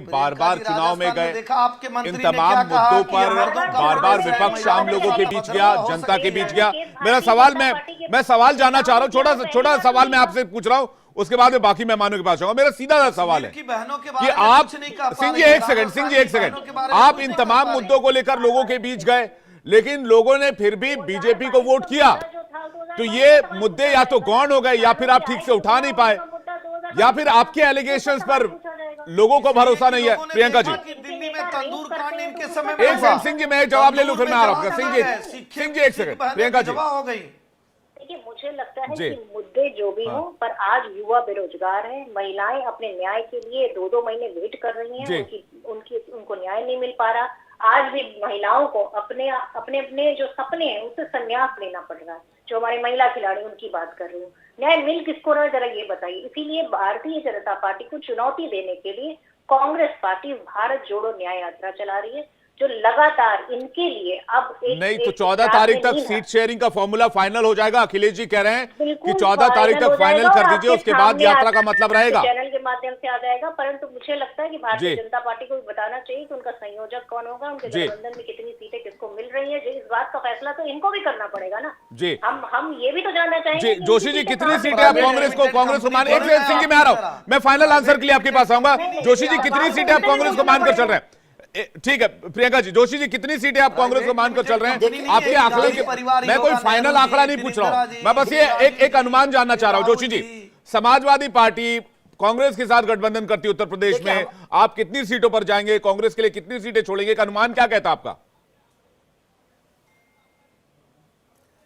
बार बार चुनाव में गए, इन तमाम मुद्दों पर बार बार विपक्ष आम लोगों के बीच गया, जनता के बीच गया। मेरा सवाल, मैं सवाल जानना चाह रहा हूं, छोटा सवाल मैं आपसे पूछ रहा हूं, उसके बाद में बाकी मेहमानों के पास जाऊंगा। मेरा सीधा सवाल है कि आप, सिंह जी एक सेकंड, आप इन तमाम मुद्दों को लेकर लोगों के बीच गए, लेकिन लोगों ने फिर भी बीजेपी को वोट किया, तो ये मुद्दे या तो गौण हो गए, या फिर आप ठीक से उठा नहीं पाए, या फिर आपके एलिगेशंस पर लोगों को भरोसा नहीं है। प्रियंका जी, दिल्ली में तंदूर कांड इनके समय एक सेकंड सिंह जी, मैं एक जवाब ले लूं फिर मैं आ रहा हूं। सिंह जी एक सेकंड, प्रियंका जी हो गई। देखिए, मुझे लगता है कि मुद्दे जो भी हों, पर आज युवा बेरोजगार हैं, महिलाएं अपने न्याय के लिए 2-2 महीने वेट कर रही हैं, उनको न्याय नहीं मिल पा रहा। आज भी महिलाओं को अपने अपने जो सपने हैं उससे संन्यास लेना पड़ रहा है। जो हमारे महिला खिलाड़ी, उनकी बात कर रही हूँ, न्याय मिल किसको रहा है, जरा ये बताइए। इसीलिए भारतीय जनता पार्टी को चुनौती देने के लिए कांग्रेस पार्टी भारत जोड़ो न्याय यात्रा चला रही है, जो लगातार इनके लिए अब नहीं तो 14 तारीख तक सीट शेयरिंग का फॉर्मूला फाइनल हो जाएगा। अखिलेश जी कह रहे हैं कि 14 तारीख तक फाइनल कर दीजिए, उसके बाद यात्रा का मतलब रहेगा। चैनल के माध्यम से आ जाएगा, परंतु मुझे लगता है कि भारतीय जनता पार्टी को भी बताना चाहिए कि उनका संयोजक कौन होगा, उनके गठबंधन में कितनी सीटें किसको मिल रही है। इस बात का फैसला तो इनको भी करना पड़ेगा ना जी। हम ये भी तो जानना चाहेंगे। जोशी जी, कितनी सीटें आप कांग्रेस को मान, एक सिंह जी मैं आ रहा हूं, मैं फाइनल आंसर के लिए आपके पास आऊंगा। जोशी जी, कितनी सीटें आप कांग्रेस को मानकर चल रहे हैं? ठीक है प्रियंका जी, जोशी जी कितनी सीटें आप कांग्रेस को मानकर चल रहे हैं? आपके आंकड़े के, मैं कोई फाइनल आंकड़ा नहीं पूछ रहा हूं, मैं बस ये एक अनुमान जानना चाह रहा हूं। जोशी जी, समाजवादी पार्टी कांग्रेस के साथ गठबंधन करती है उत्तर प्रदेश में, आप कितनी सीटों पर जाएंगे, कांग्रेस के लिए कितनी सीटें छोड़ेंगे, एक अनुमान क्या कहता है आपका?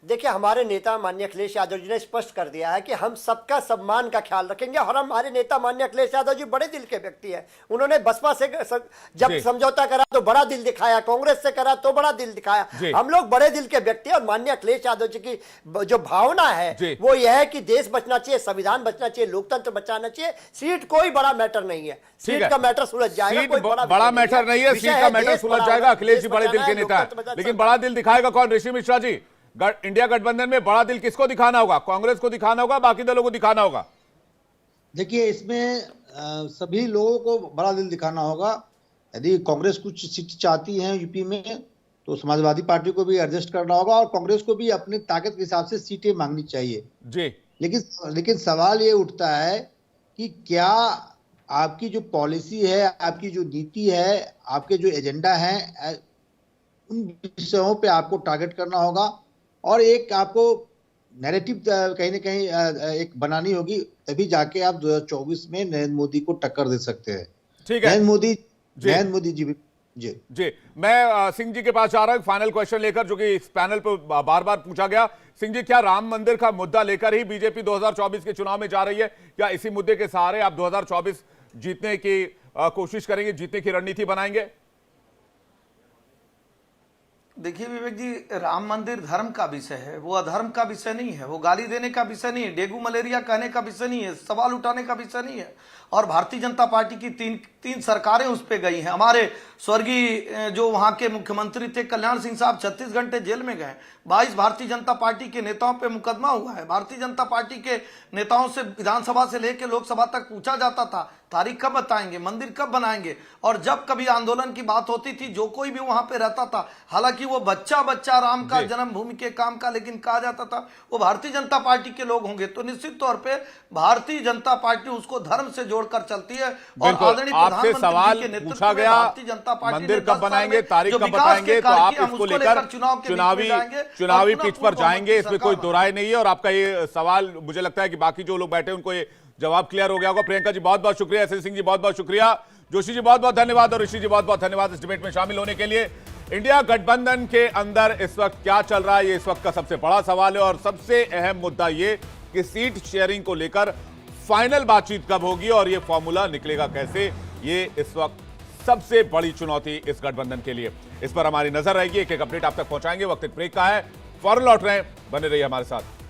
देखिए, हमारे नेता माननीय अखिलेश यादव जी ने स्पष्ट कर दिया है कि हम सबका सम्मान का ख्याल रखेंगे, और हमारे नेता माननीय अखिलेश यादव जी बड़े दिल के व्यक्ति हैं। उन्होंने बसपा से जब समझौता करा तो बड़ा दिल दिखाया, कांग्रेस से करा तो बड़ा दिल दिखाया। हम लोग बड़े दिल के व्यक्ति हैं, और माननीय अखिलेश यादव जी की जो भावना है वो यह है कि देश बचना चाहिए, संविधान बचना चाहिए, लोकतंत्र बचाना चाहिए। सीट कोई बड़ा मैटर नहीं है, सीट का मैटर सुलझ जाएगा, कोई बड़ा मैटर नहीं है, सीट का मैटर सुलझ जाएगा। अखिलेश जी बड़े दिल के नेता है, लेकिन बड़ा दिल दिखाएगा कौन? ऋषि मिश्रा जी, इंडिया गठबंधन में बड़ा दिल किसको दिखाना होगा? कांग्रेस को दिखाना होगा, बाकी दलों को दिखाना होगा? देखिए, इसमें सभी लोगों को बड़ा दिल दिखाना होगा। यदि कांग्रेस कुछ सीट चाहती है यूपी में, तो समाजवादी पार्टी को भी एडजस्ट करना होगा, और कांग्रेस को भी अपनी ताकत के हिसाब से सीटें मांगनी चाहिए जी। लेकिन सवाल ये उठता है कि क्या आपकी जो पॉलिसी है, आपकी जो नीति है, आपके जो एजेंडा है, उन विषयों पे आपको टारगेट करना होगा, और एक आपको नैरेटिव कहीं ना कहीं एक बनानी होगी, तभी जाके आप 2024 में नरेंद्र मोदी को टक्कर दे सकते हैं। ठीक है, नरेंद्र मोदी जी। मैं सिंह जी के पास जा रहा हूं फाइनल क्वेश्चन लेकर, जो कि इस पैनल पर बार बार पूछा गया। सिंह जी, क्या राम मंदिर का मुद्दा लेकर ही बीजेपी 2024 के चुनाव में जा रही है? क्या इसी मुद्दे के सहारे आप 2024 जीतने की कोशिश करेंगे, जीतने की रणनीति बनाएंगे? देखिए विवेक जी, राम मंदिर धर्म का विषय है, वो अधर्म का विषय नहीं है, वो गाली देने का विषय नहीं है, डेंगू मलेरिया कहने का विषय नहीं है, सवाल उठाने का विषय नहीं है। और भारतीय जनता पार्टी की तीन सरकारें उस पर गई हैं। हमारे स्वर्गीय जो वहां के मुख्यमंत्री थे कल्याण सिंह साहब 36 घंटे जेल में गए। 22 भारतीय जनता पार्टी के नेताओं पे मुकदमा हुआ है। भारतीय जनता पार्टी के नेताओं से विधानसभा से लेकर लोकसभा तक पूछा जाता था तारीख कब बताएंगे, मंदिर कब बनाएंगे, और जब कभी आंदोलन की बात होती थी, जो कोई भी वहां पे रहता था, हालांकि वो बच्चा राम का जन्मभूमि के काम का, लेकिन कहा जाता था वो भारतीय जनता पार्टी के लोग होंगे। तो निश्चित तौर पे भारतीय जनता पार्टी उसको धर्म से जोड़कर चलती है। और आदरणीय आपसे सवाल पूछा गया, भारतीय जनता पार्टी मंदिर कब बनाएंगे, तारीख कब बताएंगे, तो आप इसको लेकर चुनावी पिच पर जाएंगे, इसमें कोई दो राय नहीं है। और आपका ये सवाल मुझे लगता है कि बाकी जो लोग बैठे उनको ये जवाब क्लियर हो गया होगा। प्रियंका जी बहुत बहुत शुक्रिया, एस सिंह जी बहुत बहुत शुक्रिया, जोशी जी बहुत बहुत धन्यवाद, और ऋषि जी बहुत बहुत धन्यवाद इस डिबेट में शामिल होने के लिए। इंडिया गठबंधन के अंदर इस वक्त क्या चल रहा है, ये इस वक्त का सबसे बड़ा सवाल है, और सबसे अहम मुद्दा ये कि सीट शेयरिंग को लेकर फाइनल बातचीत कब होगी और ये फॉर्मूला निकलेगा कैसे, ये इस वक्त सबसे बड़ी चुनौती इस गठबंधन के लिए। इस पर हमारी नजर रहेगी, एक एक अपडेट आप तक पहुंचाएंगे। वक्त ब्रेक का है, फौरन लौट रहे हैं, बने रहिए हमारे साथ।